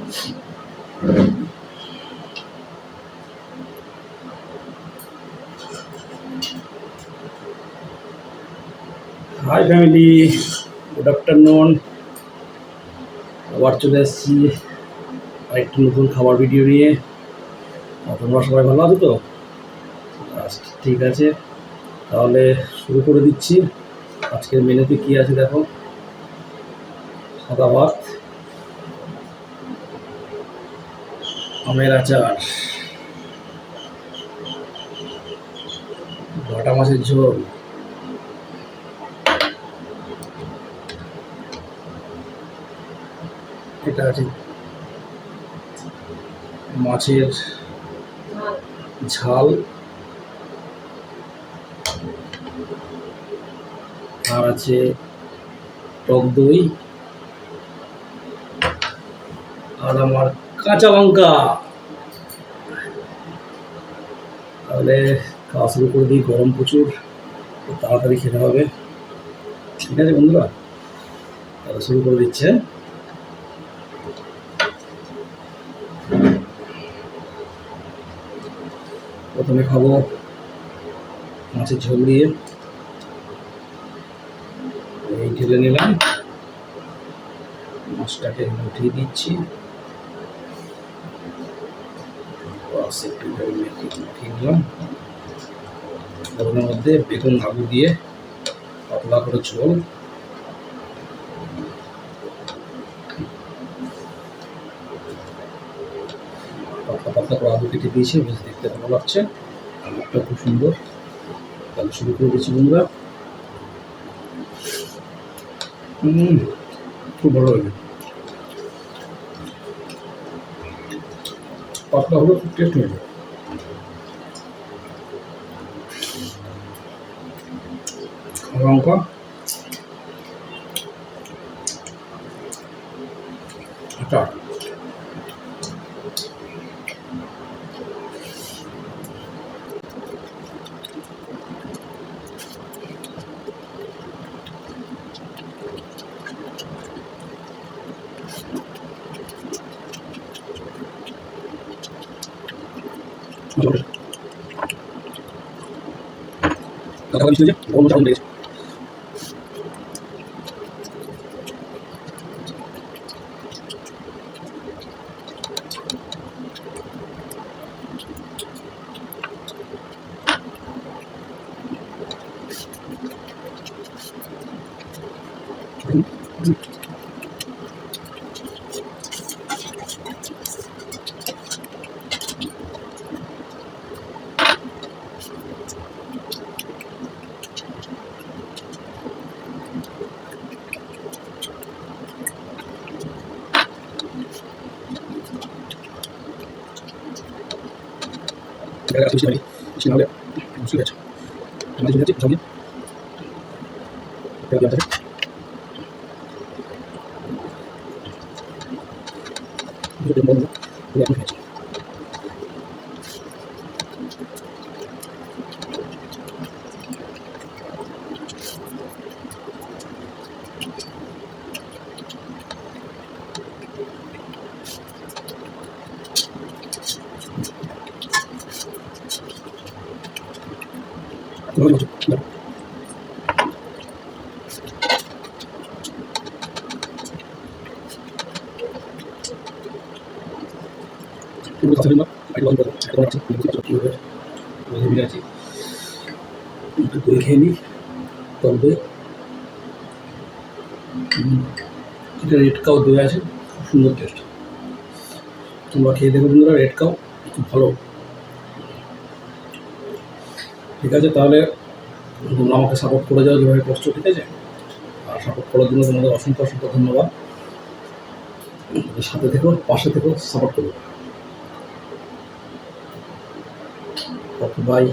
High family, good afternoon. আবার চলে এসেছি আরেকটি নতুন খাবার ভিডিও নিয়ে। তোমরা সবাই ভালো আছো তো? ঠিক আছে, তাহলে শুরু করে দিচ্ছি। আজকের মেনুতে কি আছে দেখো। সাদা ভাত, আমের আচার, বাটা মাছের ঝোল, এটা আছে মাছের ঝাল, আর আছে টক দই, আর আমার কাঁচা লঙ্কা। তাহলে খাওয়া শুরু করে দিই। গরম প্রচুর, তাড়াতাড়ি খেতে হবে। ঠিক আছে বন্ধুরা, তাহলে শুরু করে দিচ্ছে। প্রথমে খাবো মাছের ঝোল দিয়ে। এই ঢেলে নিলাম, মাছটাকে উঠিয়ে দিচ্ছি। একটু উঠিয়ে নিলাম। ওর মধ্যে বেগুন আলু দিয়ে পাতলা করে ঝোল। পাতলা পাতলা করে আলু কেটে দিয়েছি, বেশ দেখতে ভালো লাগছে। আলুটা খুব সুন্দর। তাহলে শুরু করে দিচ্ছি বন্ধুরা। খুব ভালো লাগে, পাতলা হলে খুব টেস্ট হয়ে যায়। লঙ্কা, আচার, কথা বলছি যে গরম চাউল লেগেছে। বেশি নাহলে মুশকিল আছে। দই খেয়ে নিই, টক দই। এটা রেড কাউ দই আছে, খুব সুন্দর টেস্ট। তোমরা খেয়ে দেখো বন্ধুরা, রেড কাউ খুব ভালো। ঠিক আছে, তাহলে তোমরা আমাকে সাপোর্ট করে যাও যেভাবে করছো, ঠিক আছে? আর সাপোর্ট করার জন্য তোমাদের অসংখ্য অসংখ্য ধন্যবাদ। সাথে থেকো, পাশে থেকো, সাপোর্ট করো। ওকে, বাই।